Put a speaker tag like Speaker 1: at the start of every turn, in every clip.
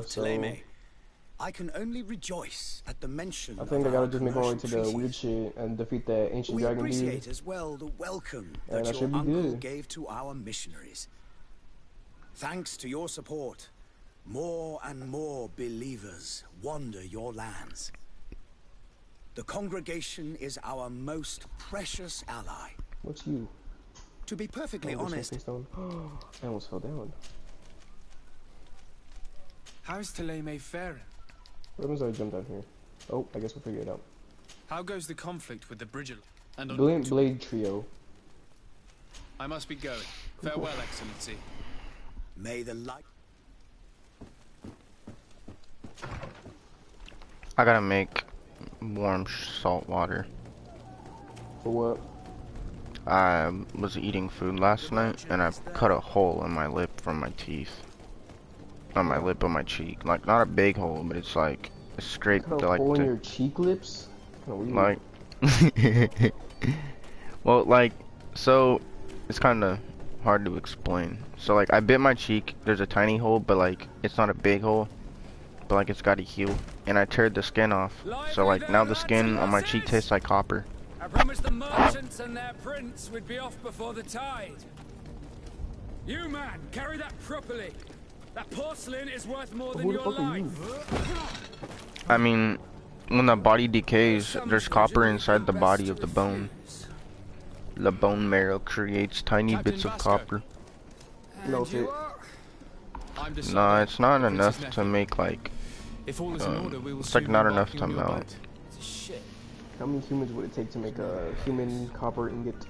Speaker 1: So
Speaker 2: I can only rejoice at the mention.
Speaker 1: I think I gotta just make my way to the weird shit and defeat that ancient dragon dude.
Speaker 2: We appreciate as well the welcome
Speaker 1: and
Speaker 2: that your uncle gave to our missionaries. Thanks to your support, more and more believers wander your lands. The congregation is our most precious ally.
Speaker 1: What's you?
Speaker 2: To be perfectly honest,
Speaker 1: I almost fell down.
Speaker 3: How's Thélème faring?
Speaker 1: What I jumped down here? Oh, I guess we'll figure it out.
Speaker 3: How goes the conflict with the Bridger? And
Speaker 1: Brilliant Blade Trio.
Speaker 3: I must be going. Farewell, Excellency.
Speaker 2: May the light.
Speaker 4: I gotta make warm salt water.
Speaker 1: For what?
Speaker 4: I was eating food last night and I cut a hole in my lip from my teeth. On my lip on my cheek. Like, not a big hole, but it's like a scrape.
Speaker 1: Cut a hole in your cheek lips?
Speaker 4: Like, well, like, so it's kind of hard to explain. So, like, I bit my cheek. There's a tiny hole, but like, it's not a big hole. But like, it's got to heal. And I teared the skin off. So like, now the skin on my cheek tastes like copper.
Speaker 3: I promised the merchants and their prince would be off before the tide. You, man, carry that properly. That porcelain is worth more than your life.
Speaker 4: I mean, when the body decays, there's copper inside the body of the bone. The bone marrow creates tiny bits of copper.
Speaker 1: No,
Speaker 4: nah, it's not enough to make like. It's like not enough to melt.
Speaker 1: How many humans would it take to make a human copper ingot?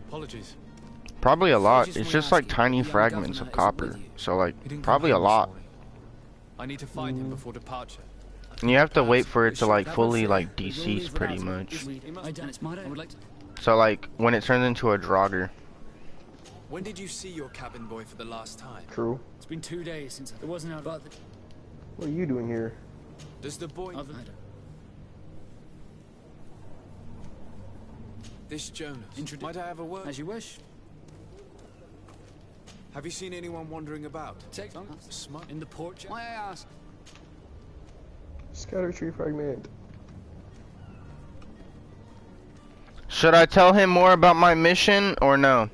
Speaker 3: Apologies.
Speaker 4: Probably a lot. It's just like tiny fragments of copper. So like, probably a lot.
Speaker 3: I need to find him before departure.
Speaker 4: And you have to wait for it to like fully like decease pretty much. So like, when it turns into a drogger.
Speaker 3: When did you see your cabin boy for the last time?
Speaker 1: True.
Speaker 3: It's been 2 days since it wasn't out about the...
Speaker 1: What are you doing here?
Speaker 3: Does the boy... This Jonas. Might I have a word? As you wish. Have you seen anyone wandering about? Take smut in the porch. May I ask?
Speaker 1: Scatter tree fragment.
Speaker 4: Should I tell him more about my mission or no?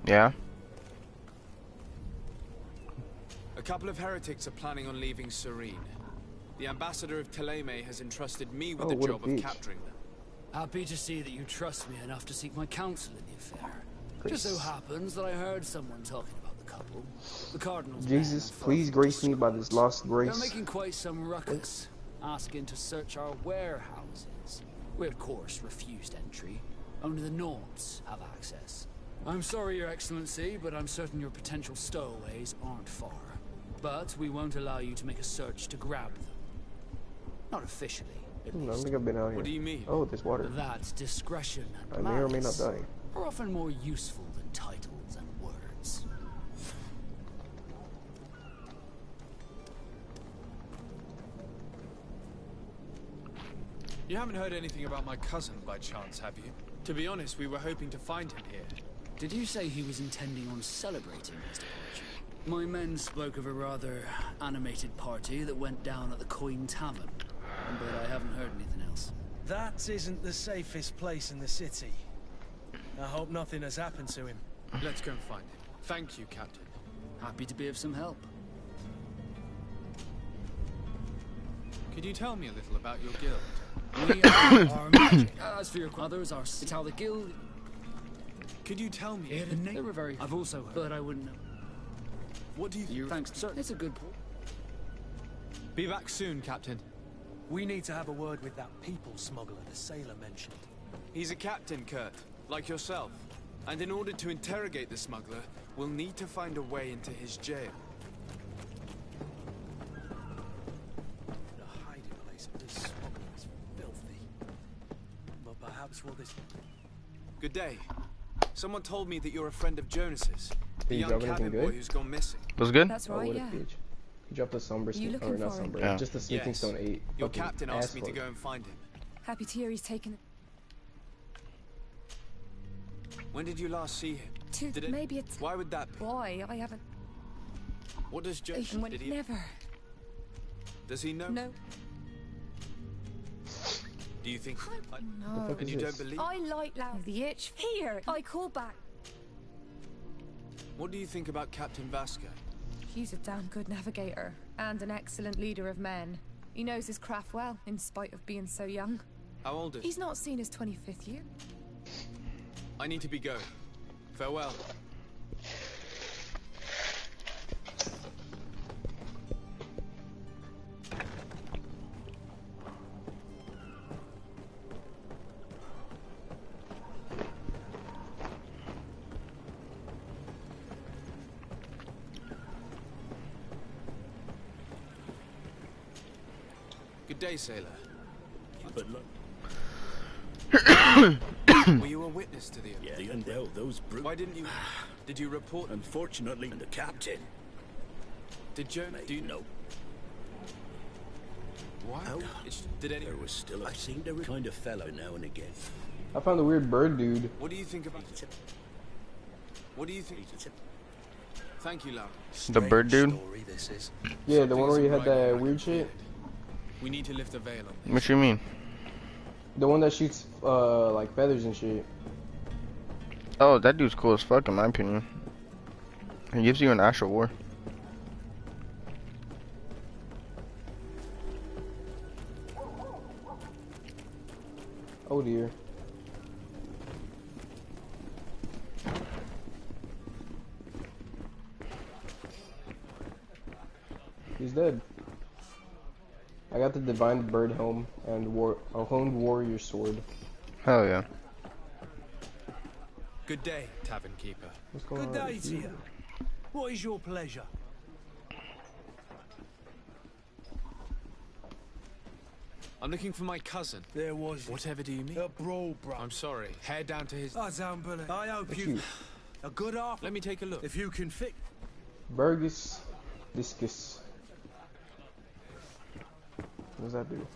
Speaker 4: Yeah.
Speaker 3: A couple of heretics are planning on leaving Serene. The ambassador of Thélème has entrusted me with the job of capturing them. Happy to see that you trust me enough to seek my counsel in the affair. Just so happens that I heard someone talking about the couple. The Cardinals.
Speaker 1: Jesus, please grace me by this lost grace.
Speaker 3: They're making quite some ruckus, asking to search our warehouses. We of course refused entry. Only the Nords have access. I'm sorry, Your Excellency, but I'm certain your potential stowaways aren't far. But we won't allow you to make a search to grab them. Not officially.
Speaker 1: I don't think I've been out here.
Speaker 3: What do you mean?
Speaker 1: Oh, there's water.
Speaker 3: That discretion and
Speaker 1: I may or may not die.
Speaker 3: are often more useful than titles and words. You haven't heard anything about my cousin by chance, have you? To be honest, we were hoping to find him here. Did you say he was intending on celebrating his departure? My men spoke of a rather animated party that went down at the Coin Tavern, but I haven't heard anything else.
Speaker 5: That isn't the safest place in the city. I hope nothing has happened to him.
Speaker 3: Let's go and find him. Thank you, Captain. Happy to be of some help. Could you tell me a little about your guild? We are magic. As for your others, it's how the guild... Could you tell me? They were very... I've also heard, but I wouldn't know. What do you... Thanks, sir. It's a good point. Be back soon, Captain.
Speaker 5: We need to have a word with that people smuggler the sailor mentioned.
Speaker 3: He's a captain, Kurt, like yourself. And in order to interrogate the smuggler, we'll need to find a way into his jail.
Speaker 5: The hiding place of this smuggler is filthy. But perhaps will this...
Speaker 3: Good day. Someone told me that you're a friend of Jonas's. The young cabin boy who's gone missing.
Speaker 4: Was good?
Speaker 6: That's right, yeah.
Speaker 1: He dropped a somber stone, or not somber, just a sleeping stone 8.
Speaker 3: Your captain asked me to go and find him.
Speaker 6: Happy to hear he's taken...
Speaker 3: When did you last see him?
Speaker 6: to maybe it's
Speaker 5: Why would that be?
Speaker 6: boy. I haven't.
Speaker 5: What does Joe...
Speaker 6: Even when
Speaker 5: Did he...
Speaker 6: never.
Speaker 5: Does he know?
Speaker 6: No.
Speaker 5: Do you think...
Speaker 6: No.
Speaker 5: And you don't believe...
Speaker 6: I like loud. The itch. Here. I call back.
Speaker 5: What do you think about Captain Vasco?
Speaker 6: He's a damn good navigator and an excellent leader of men. He knows his craft well, in spite of being so young.
Speaker 5: How old is he?
Speaker 6: He's not seen his 25th year.
Speaker 5: I need to be going. Farewell. Good day, sailor.
Speaker 7: But look,
Speaker 5: Were you a witness to the event?
Speaker 7: yeah, the Undell, those brutes.
Speaker 5: Why didn't you... Did you report...
Speaker 7: Unfortunately, the captain.
Speaker 5: Did Joe... Do you
Speaker 7: know?
Speaker 5: Why?
Speaker 7: Oh,
Speaker 5: Did any...
Speaker 7: There was still a seemed a kind of fellow now and again.
Speaker 1: I found the weird bird dude.
Speaker 5: What do you think about... What do you think... Thank you, Lau.
Speaker 4: The bird dude?
Speaker 7: Story, this is.
Speaker 1: Yeah, the one where you had
Speaker 5: Something's
Speaker 1: that
Speaker 5: right
Speaker 1: weird shit.
Speaker 5: We need to lift the veil on this.
Speaker 4: What you mean?
Speaker 1: The one that shoots like feathers and shit.
Speaker 4: Oh, that dude's cool as fuck in my opinion. He gives you an actual war.
Speaker 1: Oh dear. He's dead. I got the divine bird helm and a honed warrior sword.
Speaker 4: Hell yeah.
Speaker 5: Good day, tavern keeper.
Speaker 1: What's going
Speaker 8: Good
Speaker 1: on?
Speaker 8: day to you. What is your pleasure?
Speaker 5: I'm looking for my cousin.
Speaker 8: There was
Speaker 5: Whatever do you mean?
Speaker 8: a brawl, bro.
Speaker 5: I'm sorry. Hair down to his...
Speaker 8: I don't believe. I hope
Speaker 1: That's
Speaker 8: you
Speaker 1: you.
Speaker 8: a good offer.
Speaker 5: Let me take a look.
Speaker 8: If you can fix.
Speaker 1: Burgess Discus. What does that do?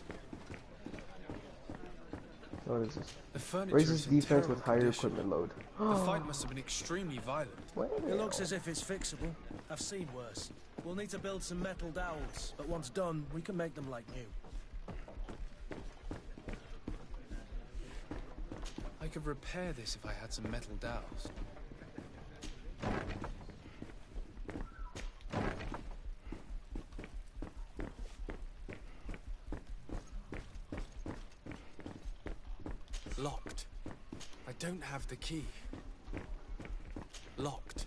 Speaker 1: What is this?
Speaker 5: The furniture
Speaker 1: Raises
Speaker 5: is in
Speaker 1: defense with
Speaker 5: terrible
Speaker 1: higher
Speaker 5: condition.
Speaker 1: equipment load.
Speaker 5: The fight must have been extremely violent.
Speaker 8: It looks as if it's fixable. I've seen worse. We'll need to build some metal dowels, but once done, we can make them like new.
Speaker 5: I could repair this if I had some metal dowels. Locked. I don't have the key. Locked.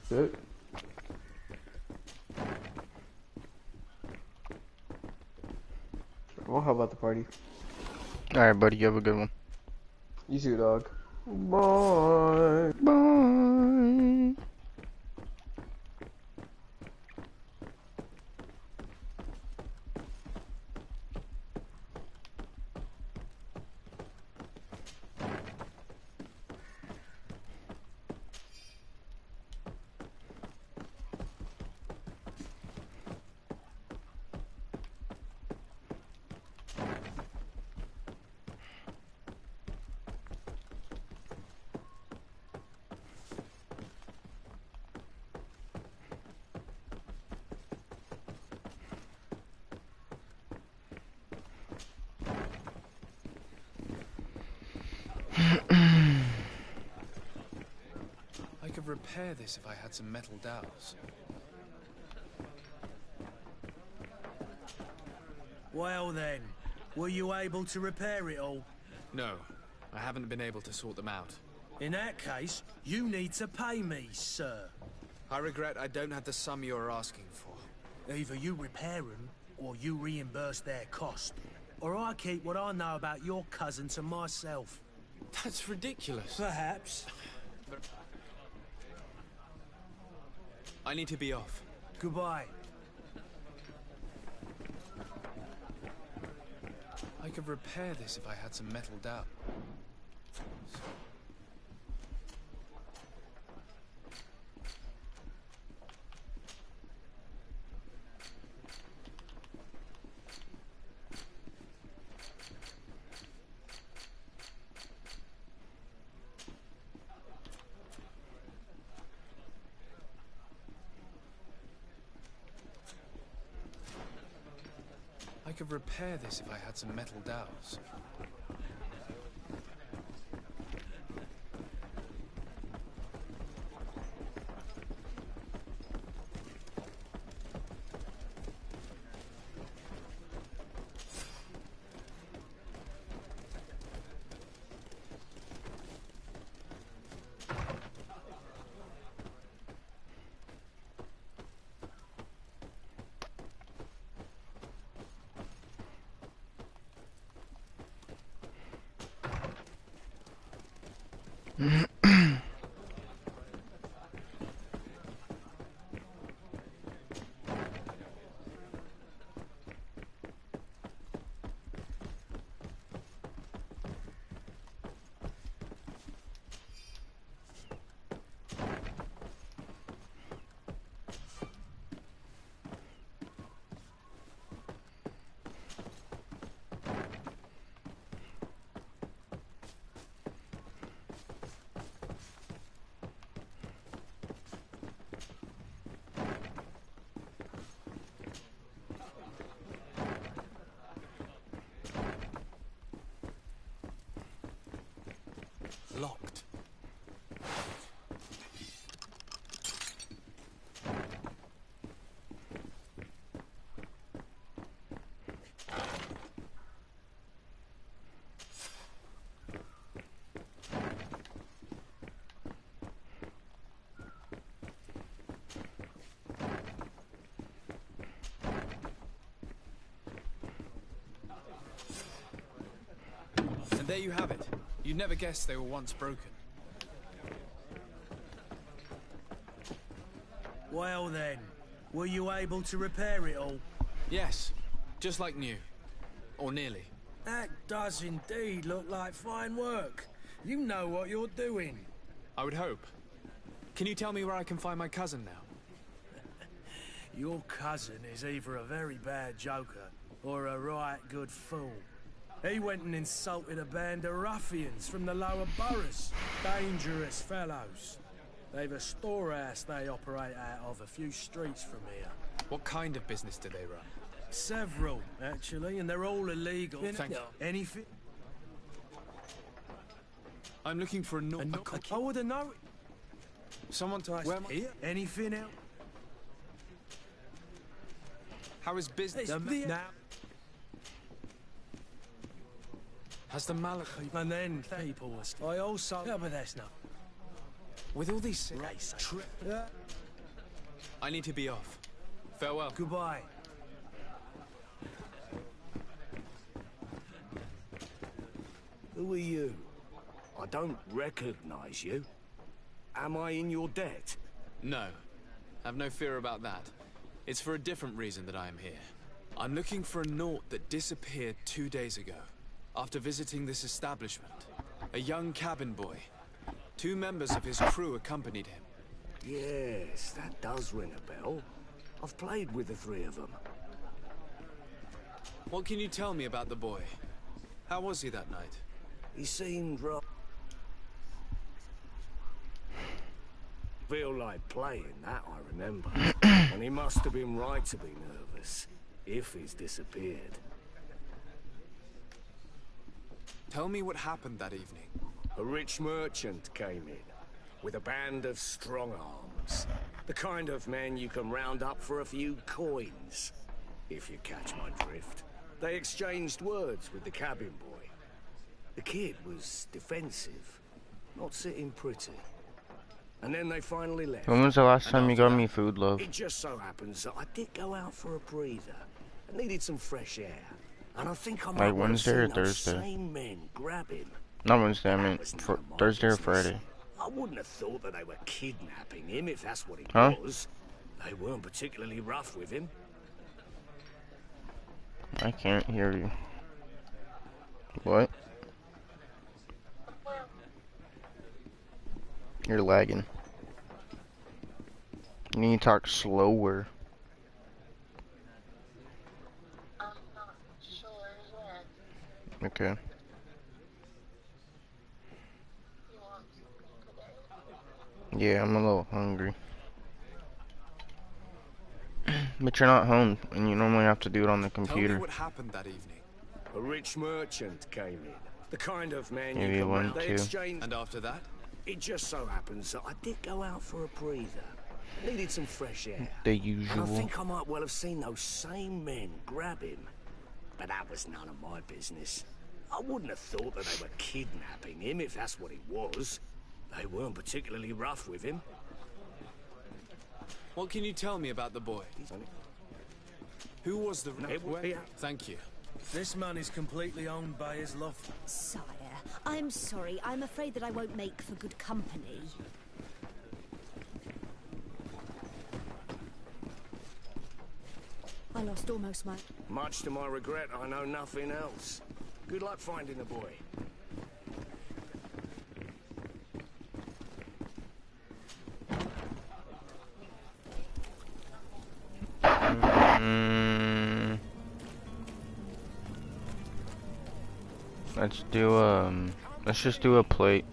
Speaker 1: Good. Well, how about the party?
Speaker 4: Alright, buddy, you have a good one.
Speaker 1: You too, dog. Bye.
Speaker 4: Bye.
Speaker 5: I could repair this if I had some metal dowels.
Speaker 8: Well then, were you able to repair it all?
Speaker 5: No, I haven't been able to sort them out.
Speaker 8: In that case, you need to pay me, sir.
Speaker 5: I regret I don't have the sum you are asking for.
Speaker 8: Either you repair them, or you reimburse their cost. Or I keep what I know about your cousin to myself.
Speaker 5: That's ridiculous.
Speaker 8: Perhaps.
Speaker 5: I need to be off.
Speaker 8: Goodbye.
Speaker 5: I could repair this if I had some metal dowels.
Speaker 3: could repair this if I had some metal dowels. Locked. And there you have it. You'd never guess they were once broken.
Speaker 8: Well then, were you able to repair it all?
Speaker 3: Yes, just like new. Or nearly.
Speaker 8: That does indeed look like fine work. You know what you're doing.
Speaker 3: I would hope. Can you tell me where I can find my cousin now?
Speaker 8: Your cousin is either a very bad joker or a right good fool. He went and insulted a band of ruffians from the lower boroughs. Dangerous fellows. They've a storehouse they operate out of a few streets from here.
Speaker 3: What kind of business do they run?
Speaker 8: Several, actually, and they're all illegal.
Speaker 3: Thank you.
Speaker 8: Anything?
Speaker 3: I'm looking for
Speaker 8: I would have known.
Speaker 3: someone to
Speaker 8: Where am I? Here? Anything else?
Speaker 3: How is business?
Speaker 8: Now.
Speaker 3: Has the mallet...
Speaker 8: And then people was. I also. Yeah, but that's not.
Speaker 3: With all these...
Speaker 8: Yeah.
Speaker 3: I need to be off. Farewell.
Speaker 8: Goodbye.
Speaker 7: Who are you? I don't recognize you. Am I in your debt?
Speaker 3: No. Have no fear about that. It's for a different reason that I am here. I'm looking for a Naut that disappeared 2 days ago, after visiting this establishment. A young cabin boy. 2 members of his crew accompanied him.
Speaker 7: Yes, that does ring a bell. I've played with the 3 of them.
Speaker 3: What can you tell me about the boy? How was he that night?
Speaker 7: He seemed feel like playing, that I remember. And he must have been right to be nervous, if he's disappeared.
Speaker 3: Tell me what happened that evening.
Speaker 7: A rich merchant came in, with a band of strong arms. The kind of men you can round up for a few coins, if you catch my drift. They exchanged words with the cabin boy. The kid was defensive, not sitting pretty. And then they finally left.
Speaker 4: When was the last time you got
Speaker 7: that,
Speaker 4: me food, love?
Speaker 7: It just so happens that I did go out for a breather. I needed some fresh air. And I think I might
Speaker 4: Like Wednesday or
Speaker 7: have seen those
Speaker 4: Thursday?
Speaker 7: same men grab him.
Speaker 4: Not Wednesday, I
Speaker 7: That
Speaker 4: meant
Speaker 7: was none
Speaker 4: for
Speaker 7: of my
Speaker 4: Thursday or
Speaker 7: business.
Speaker 4: Friday.
Speaker 7: I wouldn't have thought that they were kidnapping him if that's what it
Speaker 4: Huh?
Speaker 7: was. They weren't particularly rough with him.
Speaker 4: I can't hear you. What? You're lagging. You need to talk slower.
Speaker 9: I'm not sure yet.
Speaker 4: Okay.
Speaker 9: You want something today?
Speaker 4: Yeah, I'm a little hungry. But you're not home, and you normally have to do it on the
Speaker 5: Tell me
Speaker 4: computer.
Speaker 5: what happened that evening.
Speaker 7: A rich merchant came in. The kind of man
Speaker 4: Maybe
Speaker 7: you can
Speaker 4: one,
Speaker 7: they
Speaker 4: two.
Speaker 7: exchange.
Speaker 5: And after that?
Speaker 7: It just so happens that I did go out for a breather. Needed some fresh air.
Speaker 4: The
Speaker 7: And I
Speaker 4: usual.
Speaker 7: think I might well have seen those same men grab him. But that was none of my business. I wouldn't have thought that they were kidnapping him if that's what it was. They weren't particularly rough with him.
Speaker 5: What can you tell me about the boy? Who was the... Thank you.
Speaker 8: This man is completely owned by his love.
Speaker 10: Sire, I'm sorry. I'm afraid that I won't make for good company. I lost almost my...
Speaker 7: Much to my regret, I know nothing else. Good luck finding the boy.
Speaker 4: Let's just do a plate.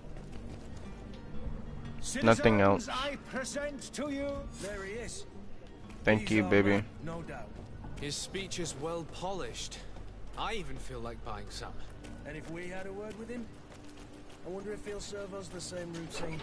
Speaker 4: Nothing else.
Speaker 8: I present to you. There he is.
Speaker 4: Thank you, baby.
Speaker 8: No doubt.
Speaker 5: His speech is well polished. I even feel like buying some.
Speaker 8: And if we had a word with him, I wonder if he'll serve us the same routine.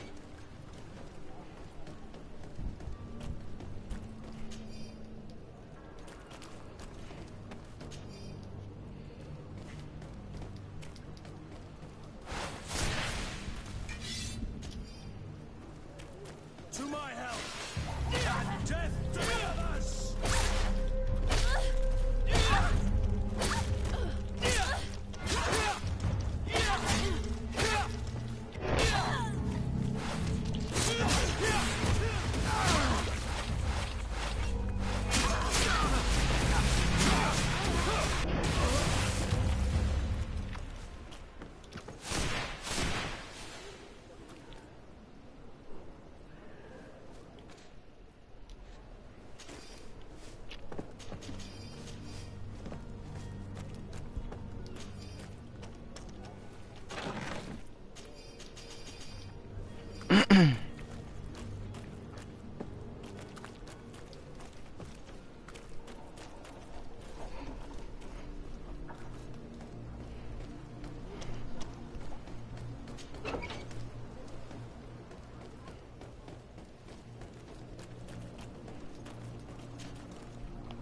Speaker 8: To my help! Death to us!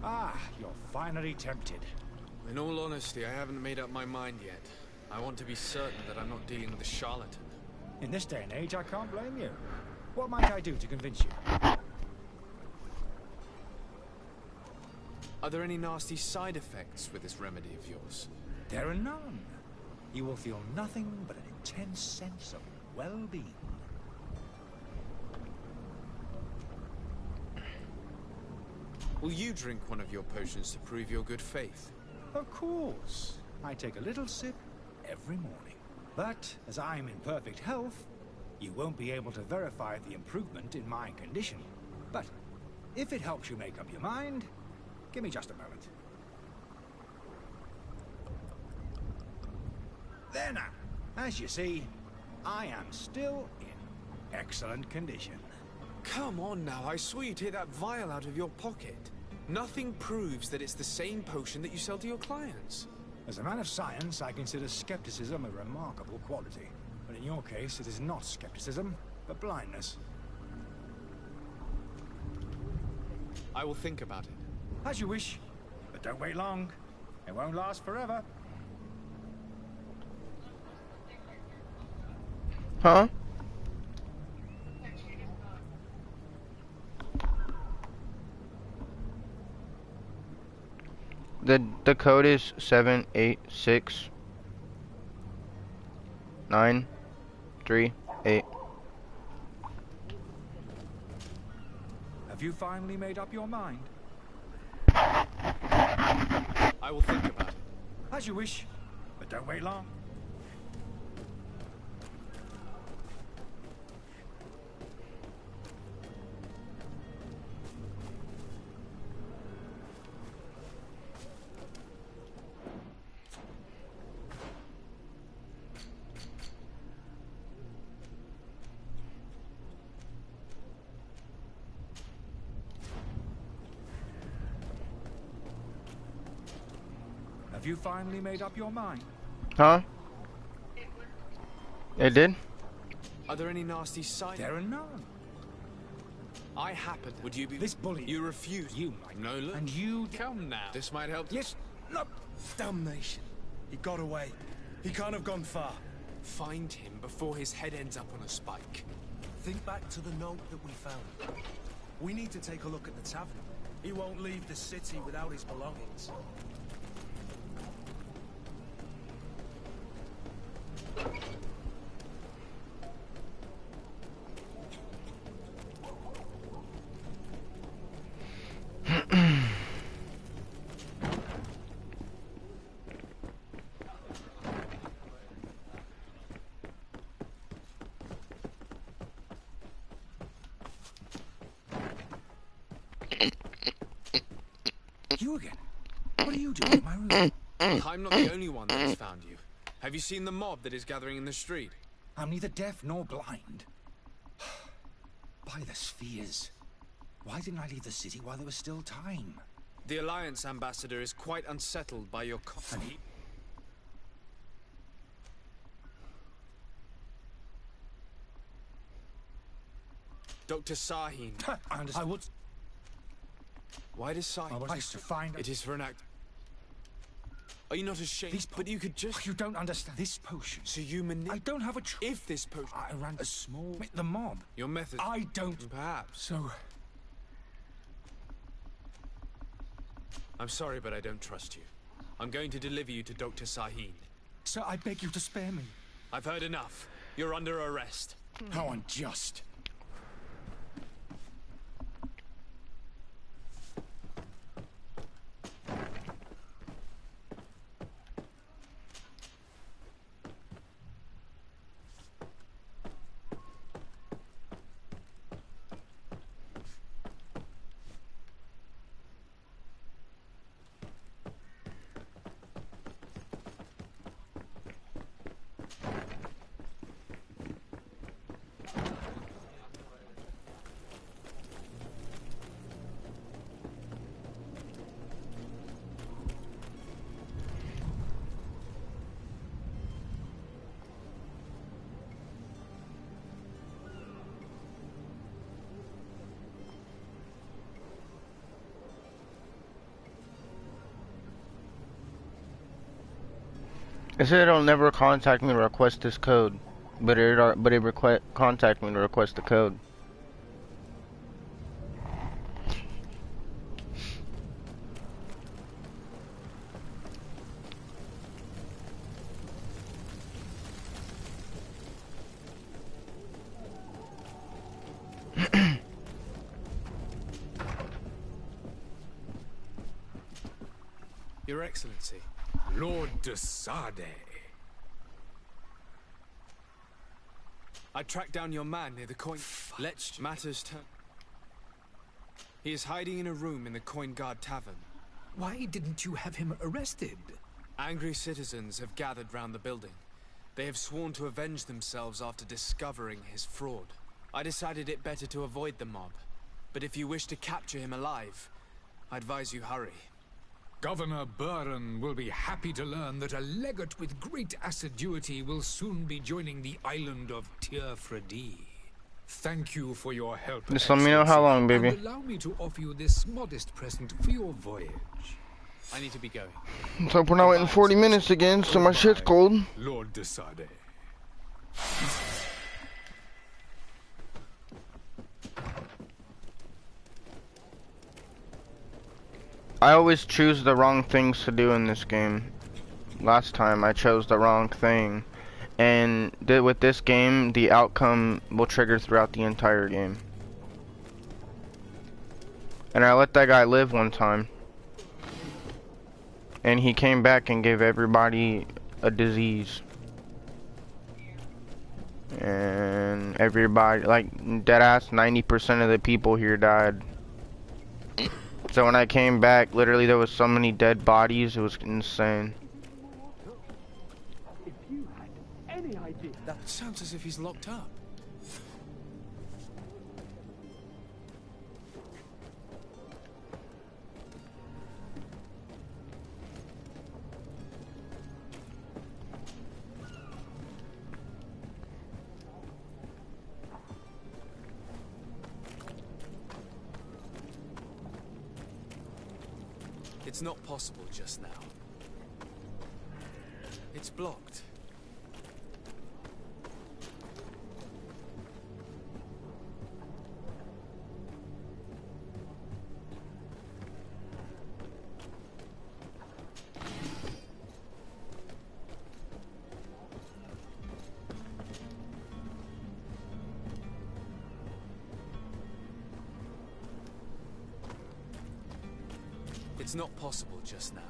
Speaker 11: Ah, you're finally tempted.
Speaker 5: In all honesty, I haven't made up my mind yet. I want to be certain that I'm not dealing with a charlatan.
Speaker 11: In this day and age, I can't blame you. What might I do to convince you?
Speaker 5: Are there any nasty side effects with this remedy of yours?
Speaker 11: There are none. You will feel nothing but an intense sense of well-being.
Speaker 5: Will you drink one of your potions to prove your good faith?
Speaker 11: Of course. I take a little sip every morning. But as I'm in perfect health, you won't be able to verify the improvement in my condition. But if it helps you make up your mind, give me just a moment. There now. As you see, I am still in excellent condition.
Speaker 5: Come on now, I swear you take that vial out of your pocket. Nothing proves that it's the same potion that you sell to your clients.
Speaker 11: As a man of science, I consider skepticism a remarkable quality. But in your case, it is not skepticism, but blindness.
Speaker 5: I will think about it.
Speaker 11: As you wish, but don't wait long. It won't last forever.
Speaker 4: Huh? The code is 786-938.
Speaker 11: Have you finally made up your mind?
Speaker 5: I will think about it.
Speaker 11: As you wish, but don't wait long. you finally made up your mind?
Speaker 4: Huh? It did?
Speaker 5: Are there any nasty signs?
Speaker 11: There are none.
Speaker 5: I happen. Would you be
Speaker 11: This bully?
Speaker 5: You refuse.
Speaker 11: You might.
Speaker 5: No, look.
Speaker 11: And you...
Speaker 5: Come now. This might help.
Speaker 11: Yes. No.
Speaker 8: Damnation. He got away. He can't have gone far.
Speaker 5: Find him before his head ends up on a spike.
Speaker 8: Think back to the note that we found. We need to take a look at the tavern. He won't leave the city without his belongings.
Speaker 11: You again? What are you doing in my room?
Speaker 5: I'm not the only one that has found you. Have you seen the mob that is gathering in the street?
Speaker 11: I'm neither deaf nor blind. By the spheres. Why didn't I leave the city while there was still time?
Speaker 5: The Alliance ambassador is quite unsettled by your
Speaker 11: And he...
Speaker 5: Dr. Sahin.
Speaker 11: I understand. I would...
Speaker 5: Why does Sahin...
Speaker 11: I used to find...
Speaker 5: It is for an act... Are you not ashamed? But you could just...
Speaker 11: You don't understand. This potion...
Speaker 5: So you
Speaker 11: I don't have a choice.
Speaker 5: If this potion...
Speaker 11: I ran a small... The mob.
Speaker 5: Your method...
Speaker 11: I don't...
Speaker 5: Perhaps.
Speaker 11: So...
Speaker 5: I'm sorry, but I don't trust you. I'm going to deliver you to Dr. Sahin.
Speaker 11: Sir, I beg you to spare me.
Speaker 5: I've heard enough. You're under arrest.
Speaker 11: How unjust.
Speaker 4: It said it'll never contact me to request this code, but it contact me to request the code.
Speaker 5: Your Excellency.
Speaker 11: Lord de Sade.
Speaker 5: I tracked down your man near the coin. Let's matters turn. He is hiding in a room in the Coin Guard Tavern.
Speaker 12: Why didn't you have him arrested?
Speaker 5: Angry citizens have gathered round the building. They have sworn to avenge themselves after discovering his fraud. I decided it better to avoid the mob. But if you wish to capture him alive, I advise you hurry.
Speaker 12: Governor Buren will be happy to learn that a legate with great assiduity will soon be joining the island of Tirfredi. Thank you for your help.
Speaker 4: Just let me know how long, baby.
Speaker 12: And allow me to offer you this modest present for your voyage.
Speaker 5: I need to be going.
Speaker 4: Let's hope we're not waiting 40 minutes again, so my shit's cold.
Speaker 12: Lord de Sade.
Speaker 4: I always choose the wrong things to do in this game. Last time I chose the wrong thing. And with this game, the outcome will trigger throughout the entire game. And I let that guy live one time. And he came back and gave everybody a disease. And everybody, like, deadass 90% of the people here died. So when I came back, literally there was so many dead bodies, it was insane.
Speaker 5: If you had any idea... That sounds as if he's locked up. It's not possible just now. It's blocked. It's not possible just now.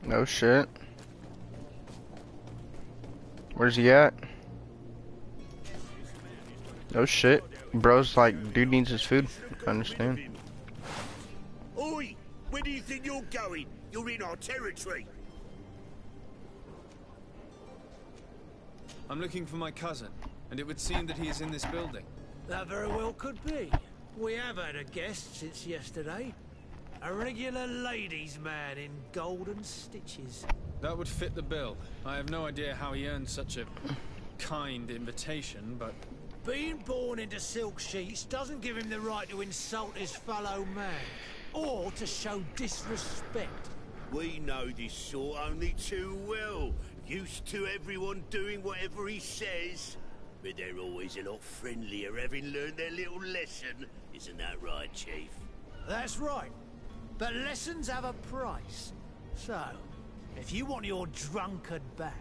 Speaker 4: No shit. Where's he at? No shit. Bro's like, dude needs his food. I understand.
Speaker 13: Oi! Where do you think you're going? You're in our territory.
Speaker 5: I'm looking for my cousin, and it would seem that he is in this building.
Speaker 8: That very well could be. We have had a guest since yesterday. A regular ladies' man in golden stitches.
Speaker 5: That would fit the bill. I have no idea how he earned such a kind invitation, but...
Speaker 8: Being born into silk sheets doesn't give him the right to insult his fellow man, or to show disrespect.
Speaker 13: We know this sort only too well. Used to everyone doing whatever he says. But they're always a lot friendlier having learned their little lesson. Isn't that right, Chief?
Speaker 8: That's right. But lessons have a price. So, if you want your drunkard back...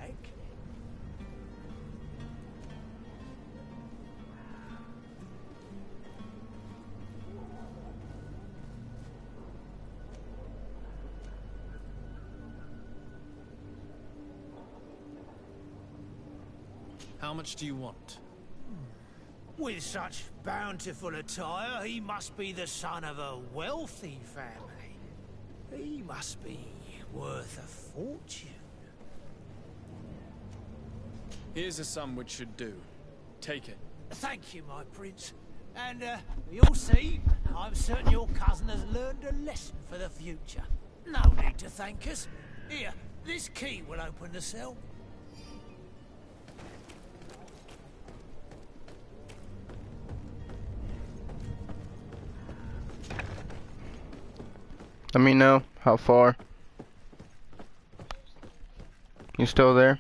Speaker 5: How much do you want?
Speaker 8: With such bountiful attire, he must be the son of a wealthy family. He must be worth a fortune.
Speaker 5: Here's a sum which should do. Take it.
Speaker 8: Thank you, my prince. And you'll see, I'm certain your cousin has learned a lesson for the future. No need to thank us. Here, this key will open the cell.
Speaker 4: Let me know how far. You still there?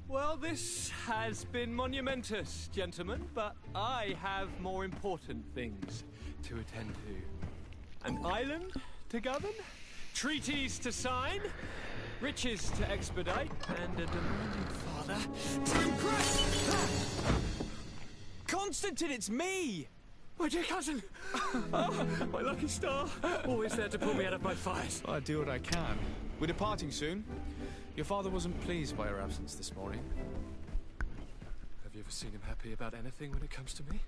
Speaker 14: Well, this has been monumentous, gentlemen, but I have more important things to attend to. An island to govern, treaties to sign, riches to expedite, and a demanding father to impress.
Speaker 5: Constantine, it's me!
Speaker 14: My dear cousin! Oh, my lucky star! Always there to pull me out of my fires.
Speaker 5: I do what I can. We're departing soon. Your father wasn't pleased by your absence this morning.
Speaker 14: Have you ever seen him happy about anything when it comes to me?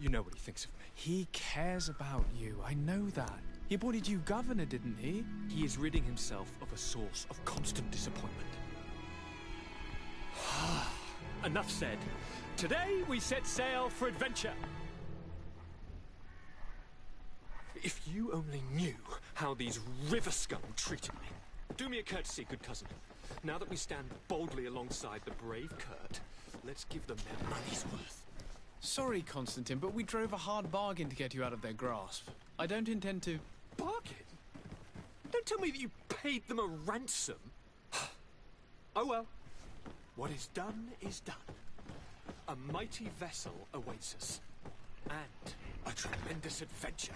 Speaker 5: You know what he thinks of me. He cares about you, I know that. He appointed you governor, didn't he? He is ridding himself of a source of constant disappointment. Enough said. Today we set sail for adventure. If you only knew how these river scum treated me. Do me a courtesy, good cousin. Now that we stand boldly alongside the brave Kurt, let's give them their money's worth.
Speaker 14: Sorry, Constantine, but we drove a hard bargain to get you out of their grasp. I don't intend to...
Speaker 5: Bargain? Don't tell me that you paid them a ransom. Oh well. What is done is done. A mighty vessel awaits us. And a tremendous adventure.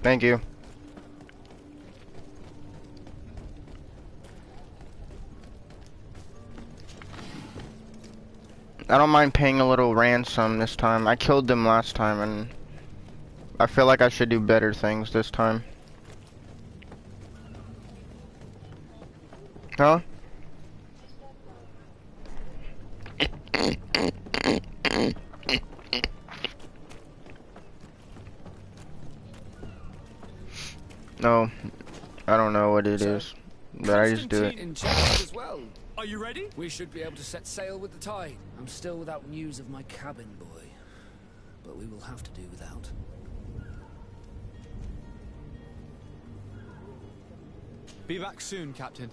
Speaker 4: Thank you. I don't mind paying a little ransom this time. I killed them last time and I feel like I should do better things this time. Huh? No, I don't know what it is, but I just do it.
Speaker 3: In charge as well.
Speaker 5: Are you ready?
Speaker 3: We should be able to set sail with the tide. I'm still without news of my cabin boy, but we will have to do without.
Speaker 5: Be back soon, Captain.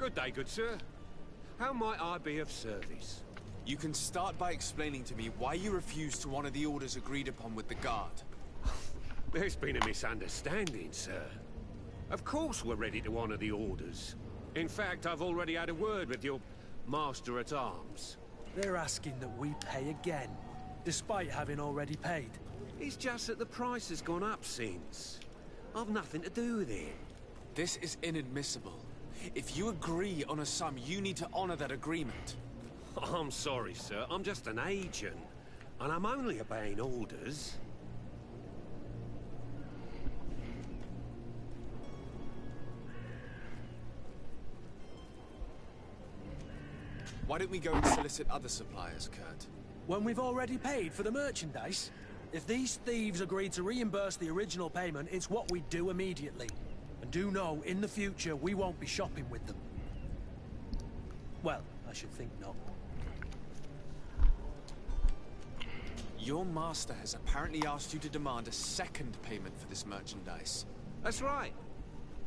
Speaker 7: Good day, good sir. How might I be of service?
Speaker 5: You can start by explaining to me why you refuse to honor the orders agreed upon with the guard.
Speaker 7: There's been a misunderstanding, sir. Of course we're ready to honor the orders. In fact, I've already had a word with your master-at-arms.
Speaker 8: They're asking that we pay again, despite having already paid.
Speaker 7: It's just that the price has gone up since. I've nothing to do with it.
Speaker 5: This is inadmissible. If you agree on a sum, you need to honor that agreement.
Speaker 7: I'm sorry, sir. I'm just an agent. And I'm only obeying orders.
Speaker 5: Why don't we go and solicit other suppliers, Kurt?
Speaker 8: When we've already paid for the merchandise? If these thieves agreed to reimburse the original payment, it's what we do immediately. And do know, in the future, we won't be shopping with them. Well, I should think not.
Speaker 5: Your master has apparently asked you to demand a second payment for this merchandise.
Speaker 7: That's right.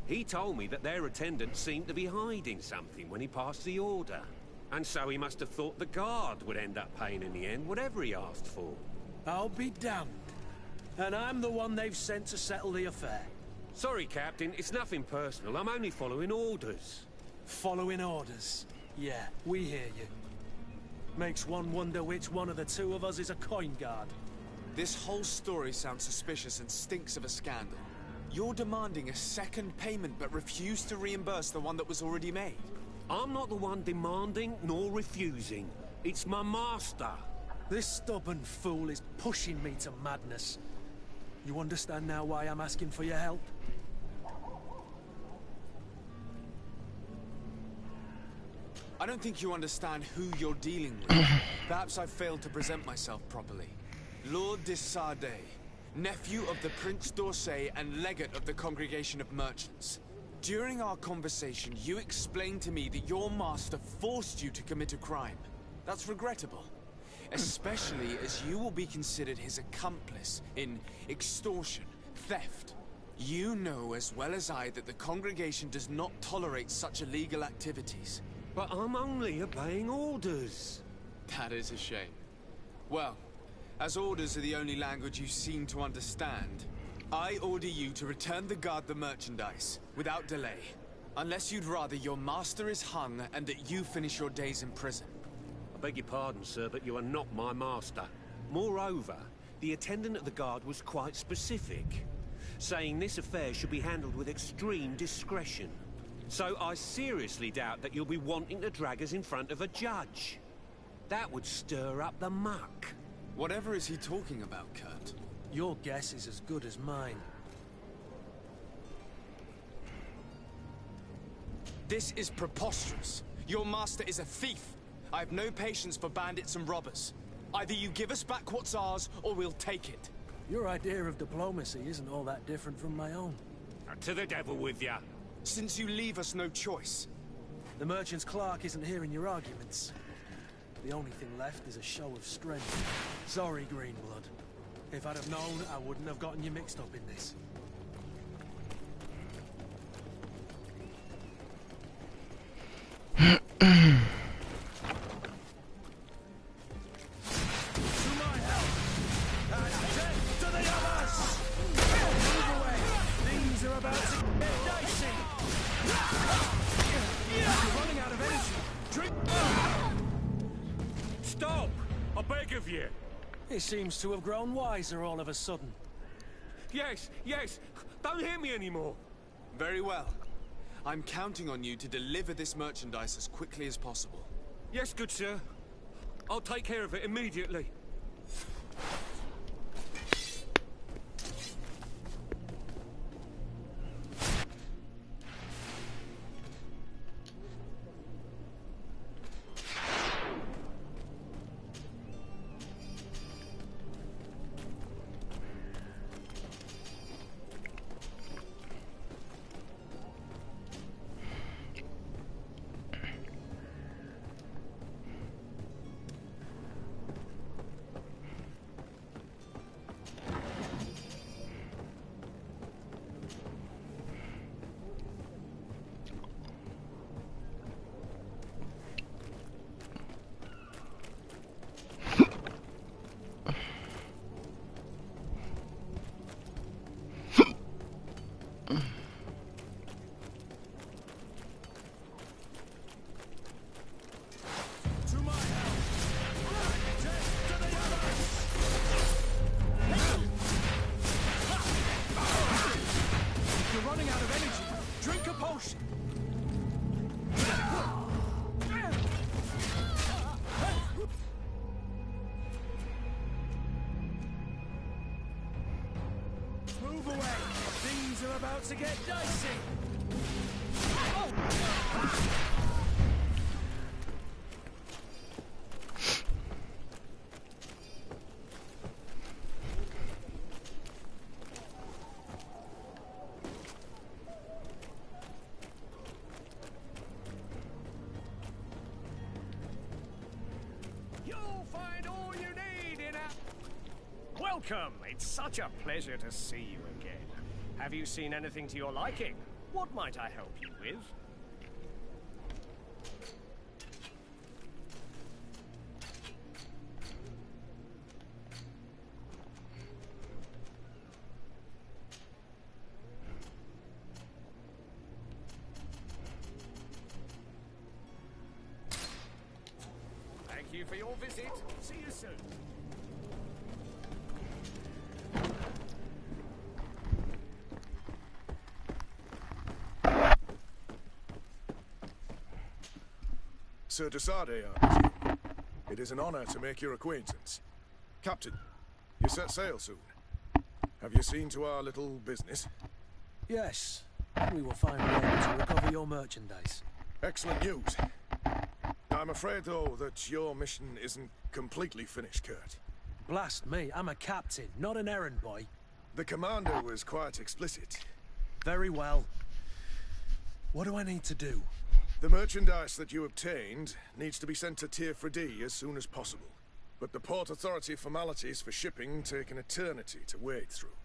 Speaker 7: He told me that their attendant seemed to be hiding something when he passed the order. And so he must have thought the guard would end up paying in the end, whatever he asked for.
Speaker 8: I'll be damned. And I'm the one they've sent to settle the affair.
Speaker 7: Sorry, Captain, it's nothing personal. I'm only following orders.
Speaker 8: Following orders? Yeah, we hear you. Makes one wonder which one of the two of us is a coin guard.
Speaker 5: This whole story sounds suspicious and stinks of a scandal. You're demanding a second payment but refuse to reimburse the one that was already made.
Speaker 7: I'm not the one demanding nor refusing. It's my master.
Speaker 8: This stubborn fool is pushing me to madness. You understand now why I'm asking for your help?
Speaker 5: I don't think you understand who you're dealing with. Perhaps I've failed to present myself properly. Lord de Sardet, nephew of the Prince d'Orsay and legate of the Congregation of Merchants. During our conversation, you explained to me that your master forced you to commit a crime. That's regrettable. Especially as you will be considered his accomplice in extortion, theft. You know as well as I that the congregation does not tolerate such illegal activities.
Speaker 7: But I'm only obeying orders.
Speaker 5: That is a shame. Well, as orders are the only language you seem to understand, I order you to return the guard the merchandise, without delay. Unless you'd rather your master is hung and that you finish your days in prison.
Speaker 7: I beg your pardon, sir, but you are not my master. Moreover, the attendant of the guard was quite specific, saying this affair should be handled with extreme discretion. So I seriously doubt that you'll be wanting to drag us in front of a judge. That would stir up the muck.
Speaker 5: Whatever is he talking about, Kurt?
Speaker 8: Your guess is as good as mine.
Speaker 5: This is preposterous. Your master is a thief. I have no patience for bandits and robbers. Either you give us back what's ours, or we'll take it.
Speaker 8: Your idea of diplomacy isn't all that different from my own.
Speaker 7: To the devil with ya.
Speaker 5: Since you leave us no choice.
Speaker 8: The merchant's clerk isn't hearing your arguments. The only thing left is a show of strength. Sorry, Greenblood. If I'd have known, I wouldn't have gotten you mixed up in this.
Speaker 7: Stop! I beg of you!
Speaker 8: He seems to have grown wiser all of a sudden.
Speaker 7: Yes, yes! Don't hit me anymore!
Speaker 5: Very well. I'm counting on you to deliver this merchandise as quickly as possible.
Speaker 7: Yes, good sir. I'll take care of it immediately.
Speaker 8: Move away! Things are about to get dicey!
Speaker 7: You'll find all you need in a... Welcome! It's such a pleasure to see you again. Have you seen anything to your liking? What might I help you with? Thank you for your visit. See you soon.
Speaker 15: Sir Desade, I presume. It is an honor to make your acquaintance. Captain, you set sail soon. Have you seen to our little business?
Speaker 8: Yes. We will find a way to recover your merchandise.
Speaker 15: Excellent news. I'm afraid, though, that your mission isn't completely finished, Kurt.
Speaker 8: Blast me, I'm a captain, not an errand boy.
Speaker 15: The commander was quite explicit.
Speaker 8: Very well. What do I need to do?
Speaker 15: The merchandise that you obtained needs to be sent to Tier 4D as soon as possible. But the Port Authority formalities for shipping take an eternity to wade through.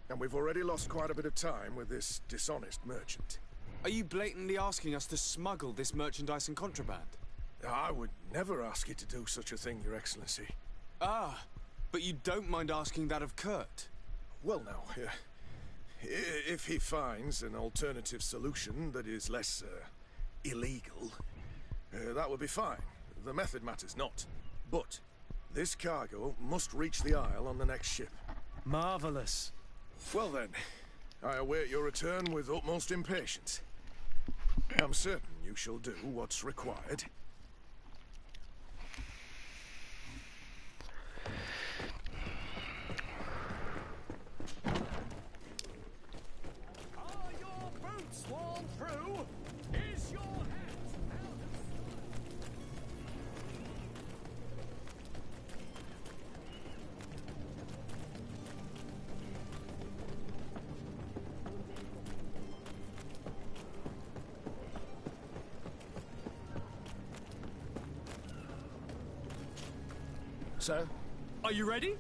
Speaker 15: And we've already lost quite a bit of time with this dishonest merchant.
Speaker 5: Are you blatantly asking us to smuggle this merchandise and contraband?
Speaker 15: I would never ask you to do such a thing, Your Excellency.
Speaker 5: Ah, but you don't mind asking that of Kurt?
Speaker 15: Well, now, if he finds an alternative solution that is less, illegal, that would be fine. The method matters not. But this cargo must reach the Isle on the next ship.
Speaker 8: Marvelous.
Speaker 15: Well then, I await your return with utmost impatience. I'm certain you shall do what's required.
Speaker 7: Are your boots worn through? Is your hat out of
Speaker 3: So,
Speaker 14: Are you ready?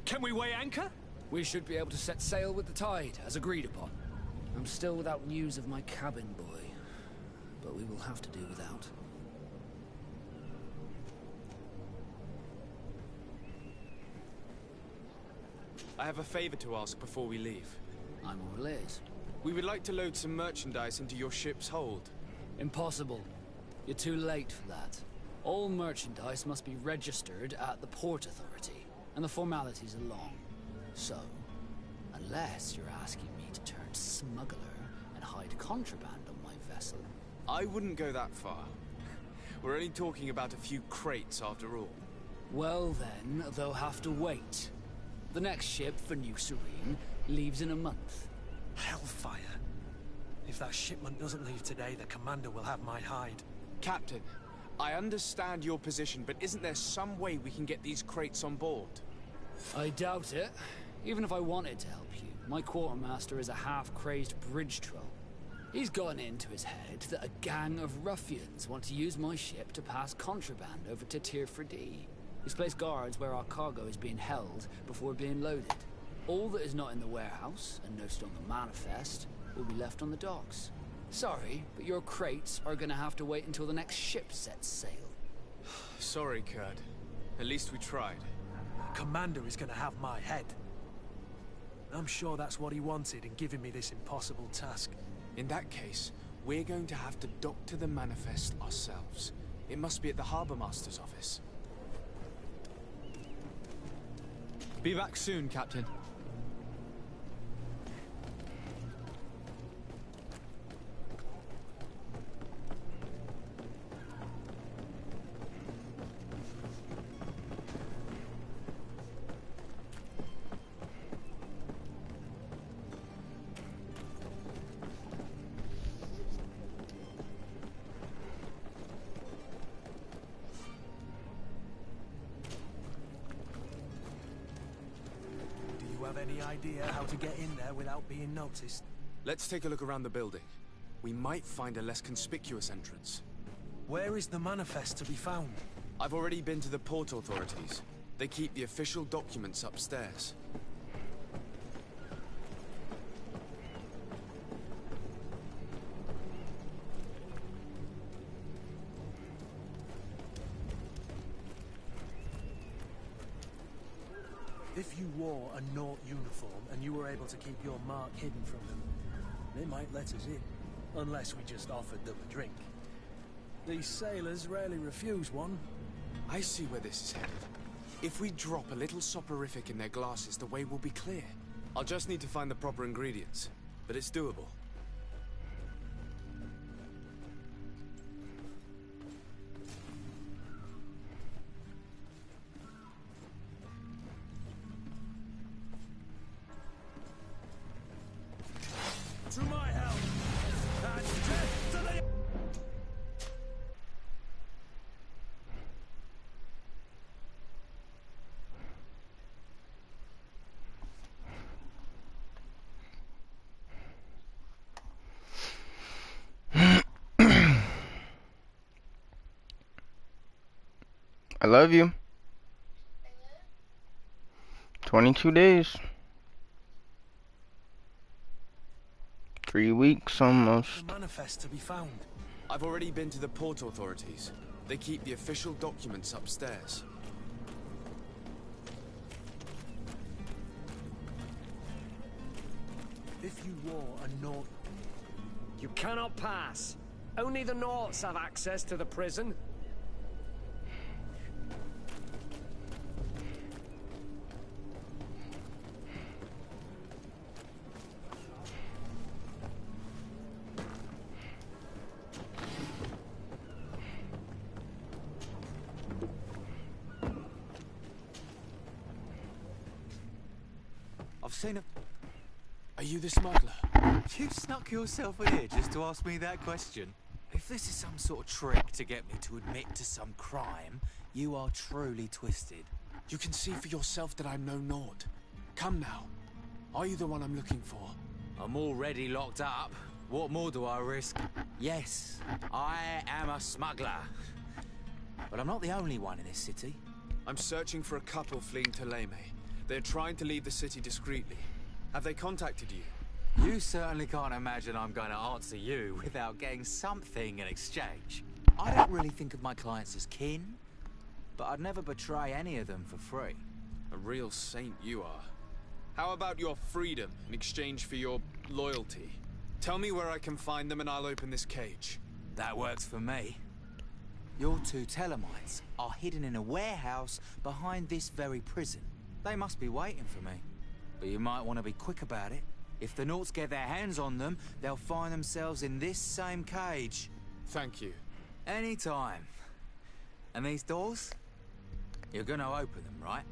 Speaker 14: Can we weigh anchor?
Speaker 3: we should be able to set sail with the tide, as agreed upon. I'm still without news of my cabin boy, but we will have to do without.
Speaker 5: I have a favor to ask before we leave.
Speaker 3: I'm all ears.
Speaker 5: We would like to load some merchandise into your ship's hold.
Speaker 3: Impossible. You're too late for that. All merchandise must be registered at the Port Authority, and the formalities are long. So, unless you're asking me to turn smuggler and hide contraband on my vessel...
Speaker 5: I wouldn't go that far. We're only talking about a few crates after all.
Speaker 3: Well then, they'll have to wait. The next ship for New Serene leaves in a month.
Speaker 8: Hellfire. If that shipment doesn't leave today, the commander will have my hide.
Speaker 5: Captain, I understand your position, but isn't there some way we can get these crates on board?
Speaker 3: I doubt it. Even if I wanted to help you, my quartermaster is a half-crazed bridge troll. He's gotten into his head that a gang of ruffians want to use my ship to pass contraband over to Tier 4D. He's placed guards where our cargo is being held before being loaded. All that is not in the warehouse, and no stronger manifest, will be left on the docks. Sorry, but your crates are gonna have to wait until the next ship sets sail.
Speaker 5: Sorry, Kurt. At least we tried.
Speaker 8: Commander is gonna have my head. I'm sure that's what he wanted in giving me this impossible task.
Speaker 5: In that case, we're going to have to doctor the manifest ourselves. It must be at the Harbour Master's office. Be back soon, Captain.
Speaker 8: any idea how to get in there without being noticed?
Speaker 5: Let's take a look around the building. We might find a less conspicuous entrance.
Speaker 8: Where is the manifest to be found?
Speaker 5: I've already been to the port authorities. They keep the official documents upstairs.
Speaker 8: If you wore a Naut uniform and you were able to keep your mark hidden from them, they might let us in. Unless we just offered them a drink. These sailors rarely refuse one.
Speaker 5: I see where this is headed. If we drop a little soporific in their glasses, the way will be clear. I'll just need to find the proper ingredients, but it's doable.
Speaker 8: To my help! And death to the...
Speaker 4: I love you. 22 days. 3 weeks almost.
Speaker 8: The manifest to be found.
Speaker 5: I've already been to the port authorities. They keep the official documents upstairs.
Speaker 8: If you wore a Naut...
Speaker 16: You cannot pass. Only the Nauts have access to the prison.
Speaker 17: I've seen a...
Speaker 5: Are you the smuggler?
Speaker 17: You snuck yourself in here just to ask me that question. If this is some sort of trick to get me to admit to some crime, you are truly twisted.
Speaker 5: You can see for yourself that I'm no Naut. Come now. Are you the one I'm looking for?
Speaker 17: I'm already locked up. What more do I risk? Yes, I am a smuggler. But I'm not the only one in this city.
Speaker 5: I'm searching for a couple fleeing to Leme. They're trying to leave the city discreetly. Have they contacted you?
Speaker 17: You certainly can't imagine I'm going to answer you without getting something in exchange. I don't really think of my clients as kin, but I'd never betray any of them for free.
Speaker 5: A real saint you are. How about your freedom in exchange for your loyalty? Tell me where I can find them and I'll open this cage.
Speaker 17: That works for me. Your two Telemites are hidden in a warehouse behind this very prison. They must be waiting for me. But you might want to be quick about it. If the Nauts get their hands on them, they'll find themselves in this same cage.
Speaker 5: Thank you.
Speaker 17: Anytime. And these doors? You're gonna open them, right?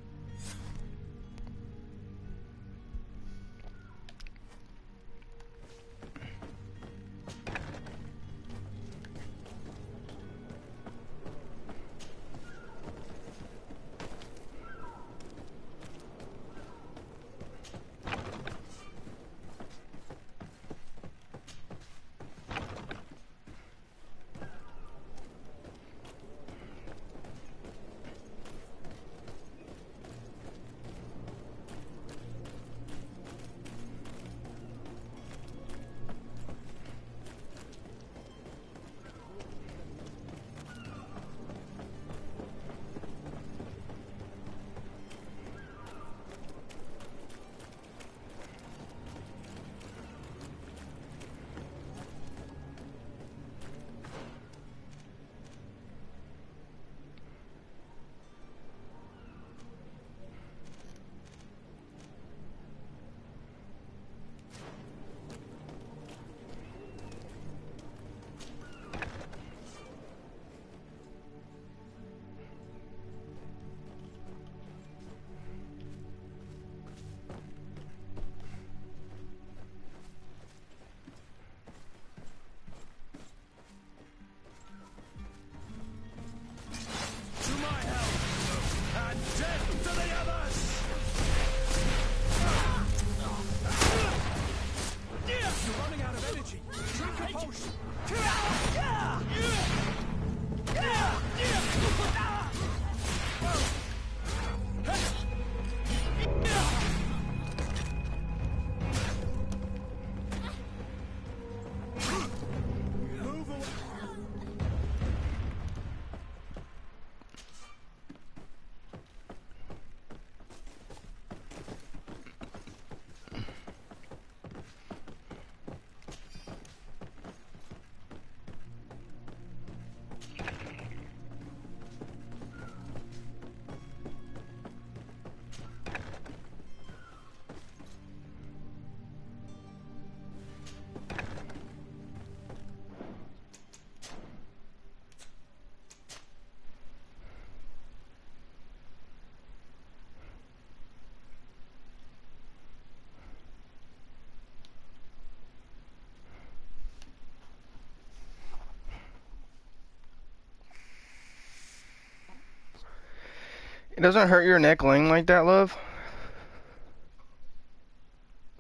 Speaker 4: It doesn't hurt your neck laying like that, love?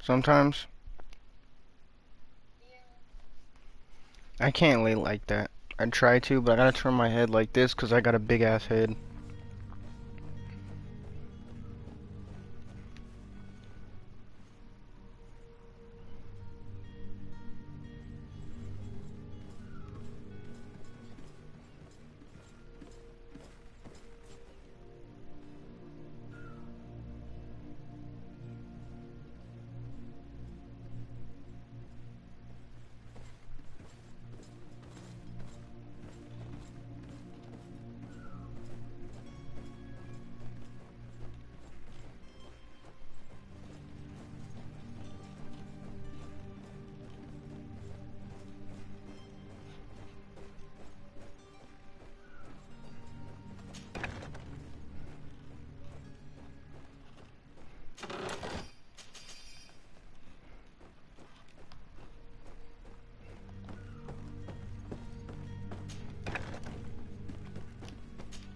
Speaker 4: Sometimes. I can't lay like that. I try to, but I gotta turn my head like this because I got a big ass head.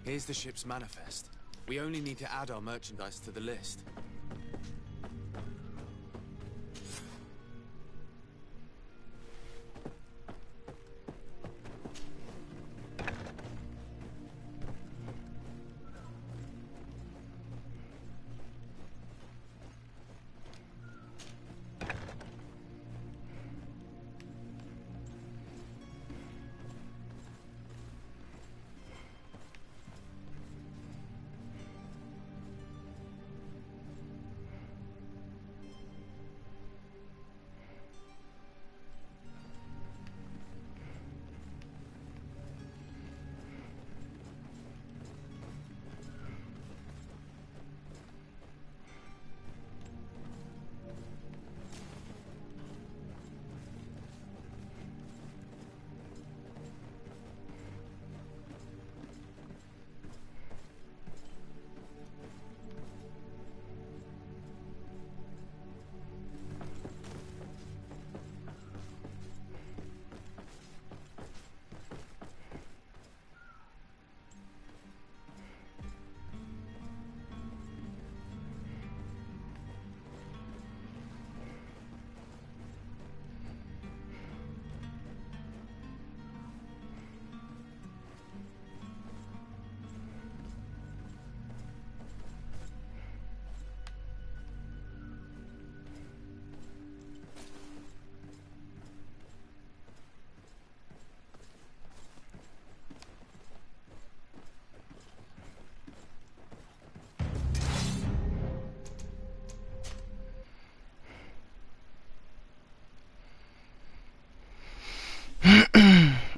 Speaker 5: Here's the ship's manifest. We only need to add our merchandise to the list.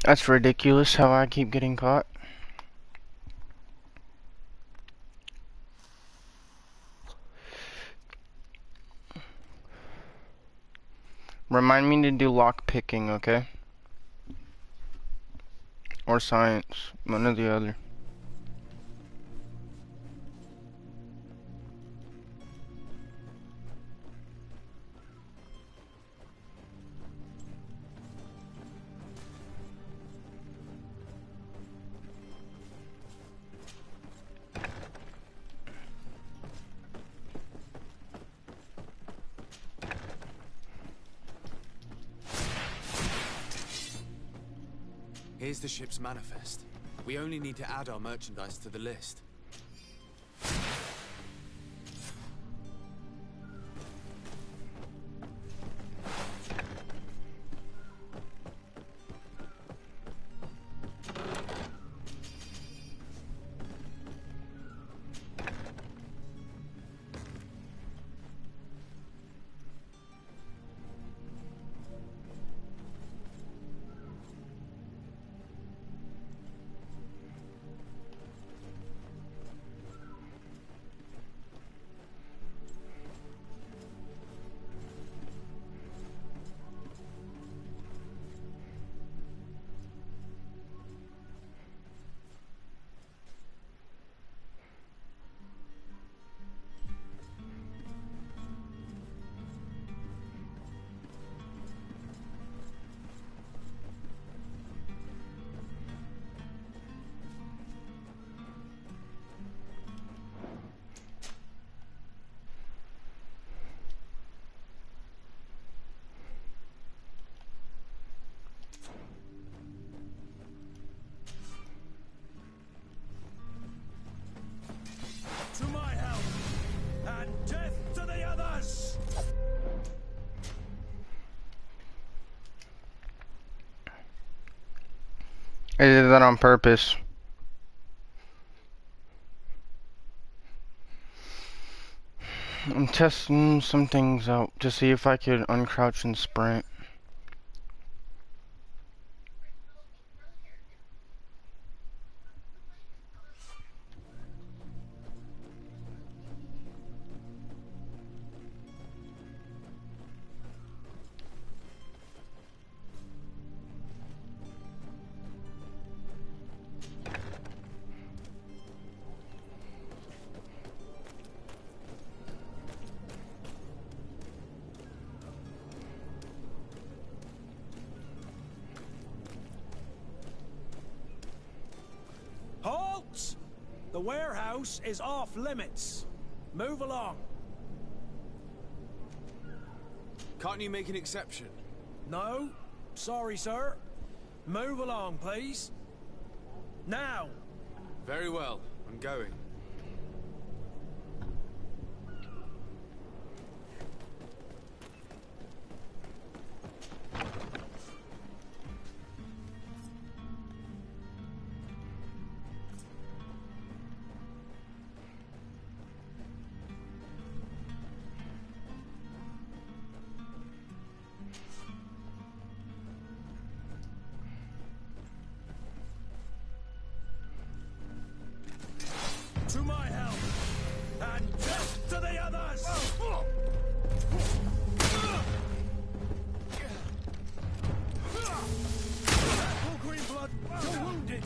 Speaker 4: That's ridiculous how I keep getting caught. Remind me to do lock picking, okay? Or science, one or the other.
Speaker 5: Here's the ship's manifest. We only need to add our merchandise to the list.
Speaker 4: I did that on purpose. I'm testing some things out to see if I could uncrouch and sprint.
Speaker 8: Halt! The warehouse is off limits. Move along.
Speaker 5: Can't you make an exception?
Speaker 8: No. Sorry, sir. Move along, please. Now.
Speaker 5: Very well. I'm going.
Speaker 8: To my help! And death to the others! Oh, Greenblood, you're wounded!